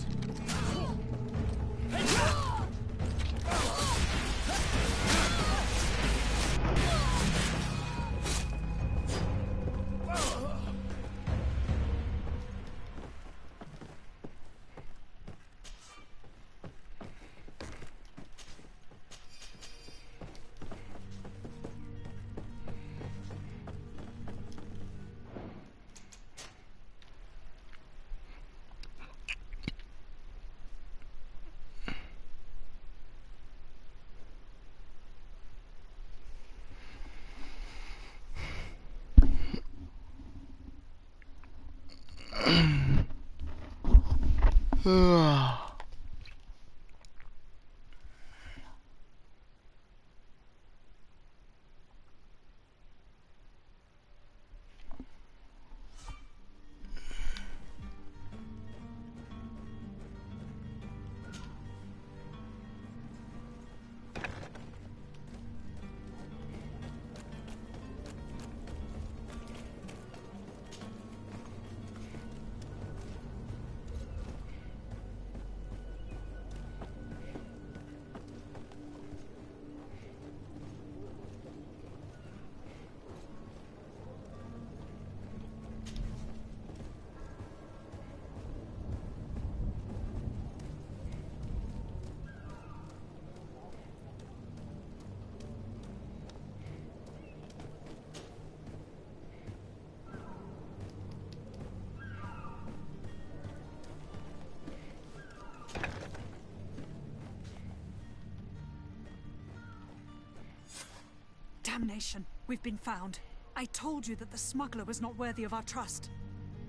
Speaker 18: Damnation! We've been found. I told you that the smuggler was not worthy of our trust.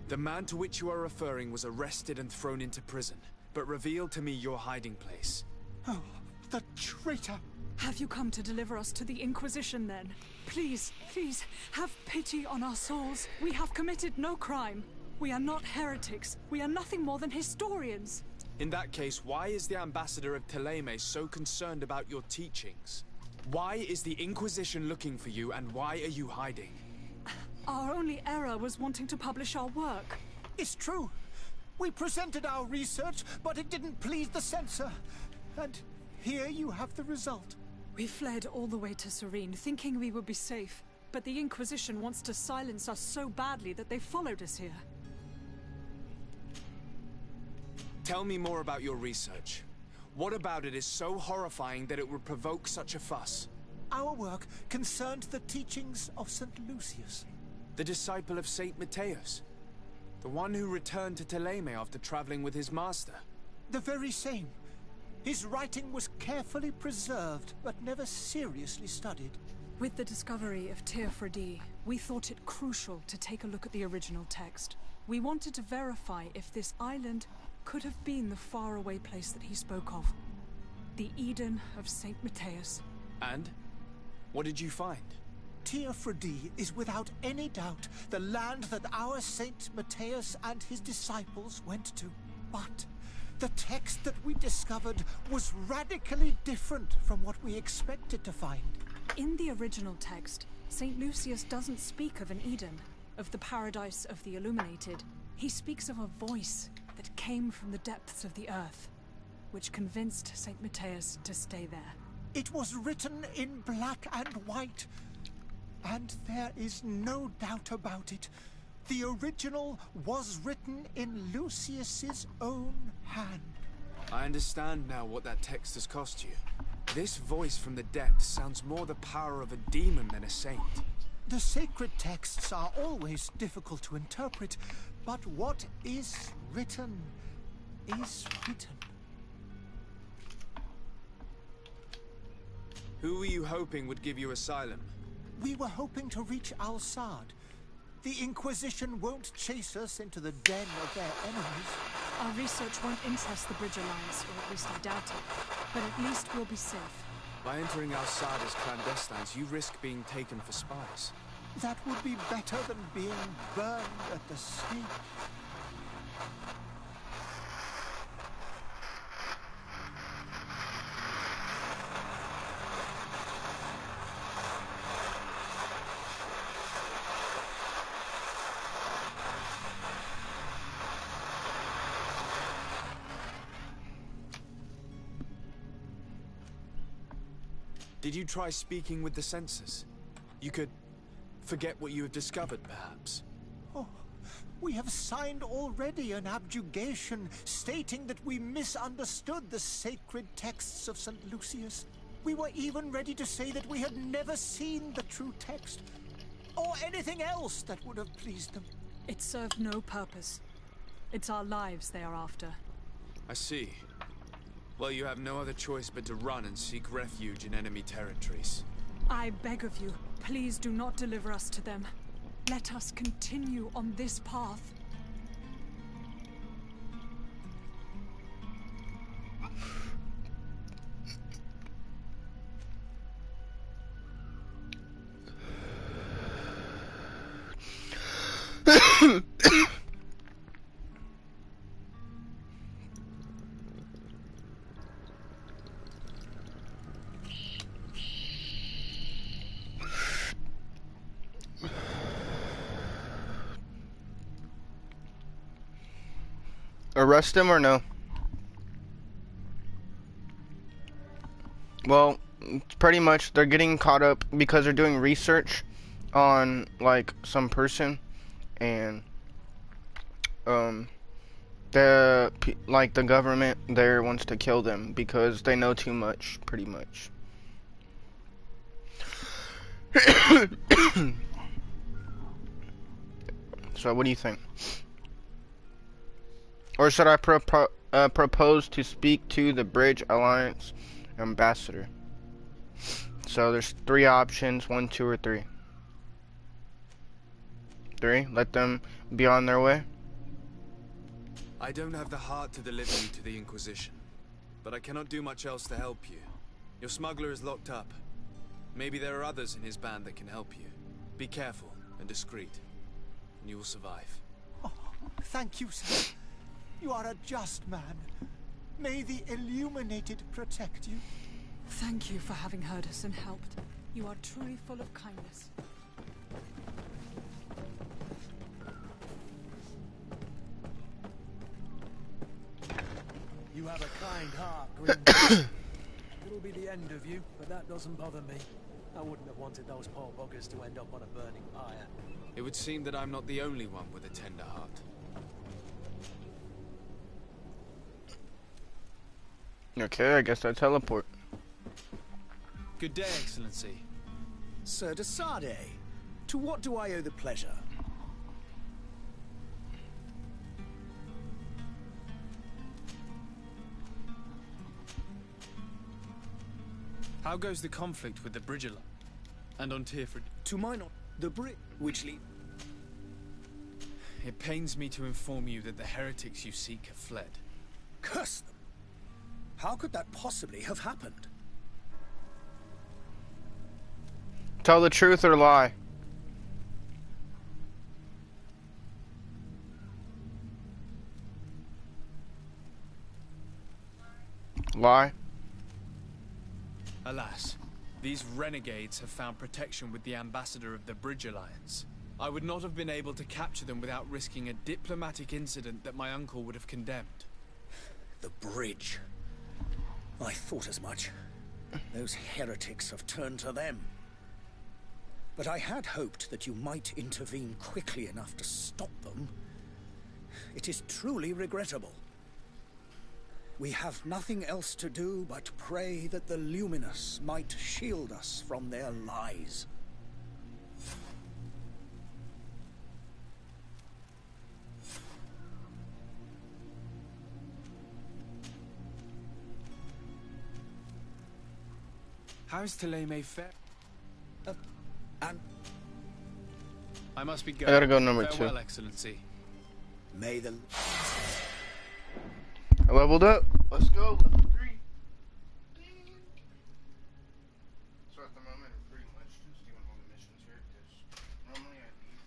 Speaker 5: The man to which you are referring was arrested and thrown into prison, but revealed to me your hiding place.
Speaker 18: Oh, the traitor! Have you come to deliver us to the Inquisition, then? Please, please, have pity on our souls. We have committed no crime. We are not heretics. We are nothing more than historians.
Speaker 5: In that case, why is the ambassador of Thélème so concerned about your teachings? Why is the Inquisition looking for you, and why are you hiding?
Speaker 18: Our only error was wanting to publish our work.
Speaker 19: It's true. We presented our research, but it didn't please the censor. And here you have the result.
Speaker 18: We fled all the way to Serene, thinking we would be safe. But the Inquisition wants to silence us so badly that they followed us here.
Speaker 5: Tell me more about your research. What about it is so horrifying that it would provoke such a fuss?
Speaker 19: Our work concerned the teachings of St. Lucius.
Speaker 5: The disciple of St. Matthias? The one who returned to Thélème after traveling with his master?
Speaker 19: The very same. His writing was carefully preserved, but never seriously studied.
Speaker 18: With the discovery of Teofredi, we thought it crucial to take a look at the original text. We wanted to verify if this island could have been the faraway place that he spoke of. The Eden of St. Matthias.
Speaker 5: And? What did you find?
Speaker 19: Tearfredi is without any doubt the land that our Saint Matthias and his disciples went to. But the text that we discovered was radically different from what we expected to find.
Speaker 18: In the original text, St. Lucius doesn't speak of an Eden, of the paradise of the illuminated. He speaks of a voice that came from the depths of the earth, which convinced St. Matthias to stay there.
Speaker 19: It was written in black and white, and there is no doubt about it. The original was written in Lucius's own hand.
Speaker 5: I understand now what that text has cost you. This voice from the depths sounds more the power of a demon than a saint.
Speaker 19: The sacred texts are always difficult to interpret, but what is written is written.
Speaker 5: Who were you hoping would give you asylum?
Speaker 19: We were hoping to reach Al-Sad. The Inquisition won't chase us into the den of their enemies.
Speaker 18: Our research won't interest the Bridge Alliance, or at least I doubt it. But at least we'll be safe.
Speaker 5: By entering Al-Sad as clandestines, you risk being taken for spies.
Speaker 19: That would be better than being burned at the stake.
Speaker 5: Did you try speaking with the censors? You could forget what you have discovered, perhaps.
Speaker 19: Oh, we have signed already an abjugation stating that we misunderstood the sacred texts of St. Lucius. We were even ready to say that we had never seen the true text, or anything else that would have pleased them.
Speaker 18: It served no purpose. It's our lives they are after.
Speaker 5: I see. Well, you have no other choice but to run and seek refuge in enemy territories.
Speaker 18: I beg of you, please do not deliver us to them. Let us continue on this path.
Speaker 4: Arrest him or no? Well, pretty much they're getting caught up because they're doing research on like some person, and the government there wants to kill them because they know too much, pretty much. So what do you think? Or should I propose to speak to the Bridge Alliance ambassador? So there's 3 options, 1, 2, or 3. 3, let them be on their way.
Speaker 5: I don't have the heart to deliver you to the Inquisition, but I cannot do much else to help you. Your smuggler is locked up. Maybe there are others in his band that can help you. Be careful and discreet, and you will survive.
Speaker 19: Oh, thank you, sir. You are a just man. May the Illuminated protect you.
Speaker 18: Thank you for having heard us and helped. You are truly full of kindness.
Speaker 8: You have a kind heart, GreedFall. It'll be the end of you, but that doesn't bother me. I wouldn't have wanted those poor buggers to end up on a burning pyre.
Speaker 5: It would seem that I'm not the only one with a tender heart.
Speaker 4: Okay, I guess I teleport.
Speaker 14: Good day, Excellency.
Speaker 2: Sir de Sade, to what do I owe the pleasure?
Speaker 5: How goes the conflict with the Bridge Alliance and on Tearfredi?
Speaker 2: To my knowledge, the bridge which lead...
Speaker 5: It pains me to inform you that the heretics you seek have fled.
Speaker 2: Curse them! How could that possibly have happened?
Speaker 4: Tell the truth or lie. Lie.
Speaker 5: Alas, these renegades have found protection with the ambassador of the Bridge Alliance. I would not have been able to capture them without risking a diplomatic incident that my uncle would have condemned.
Speaker 2: The bridge. I thought as much. Those heretics have turned to them. But I had hoped that you might intervene quickly enough to stop them. It is truly regrettable. We have nothing else to do but pray that the Luminous might shield us from their lies.
Speaker 5: How's Taleme fare?
Speaker 2: And
Speaker 5: I must be going.
Speaker 4: I gotta go number
Speaker 5: Farewell,
Speaker 4: 2.
Speaker 5: Excellency.
Speaker 2: May the...
Speaker 4: I leveled up. Let's go. Level 3. So at the moment, we're pretty much just doing all the missions here because normally I leave.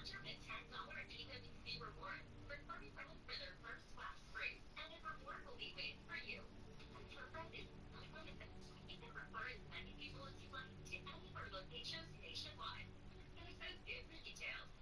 Speaker 9: launch up a $10 PWC reward for 30 seconds for their first splash screen, and a reward will be waiting for you. And your friend is not limited. You can refer as many people as you like to any of our locations nationwide. This is good for details.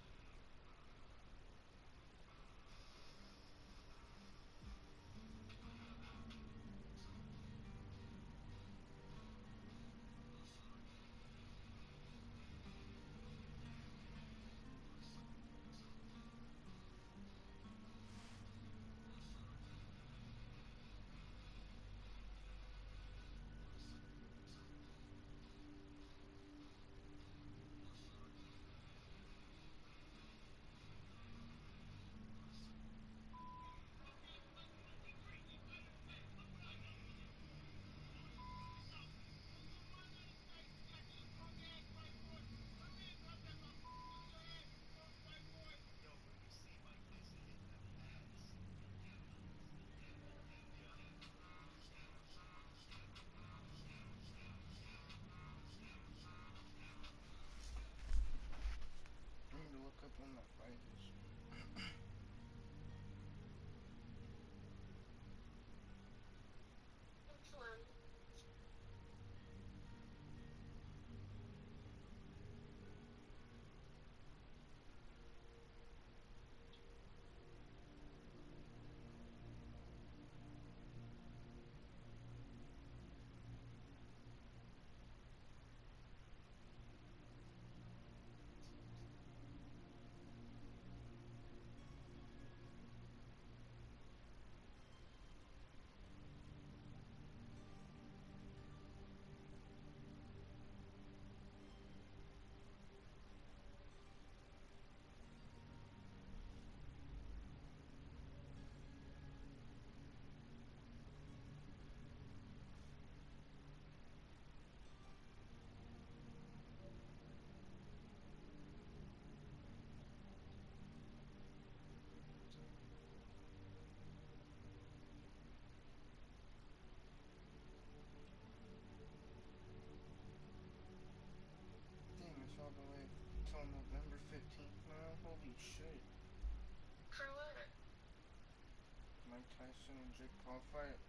Speaker 4: I need to look up when that fight is.
Speaker 9: Which one?
Speaker 4: Damn, it's all the way till November 15th now. Holy shit.
Speaker 9: For what?
Speaker 4: Mike Tyson and Jake Paul fight.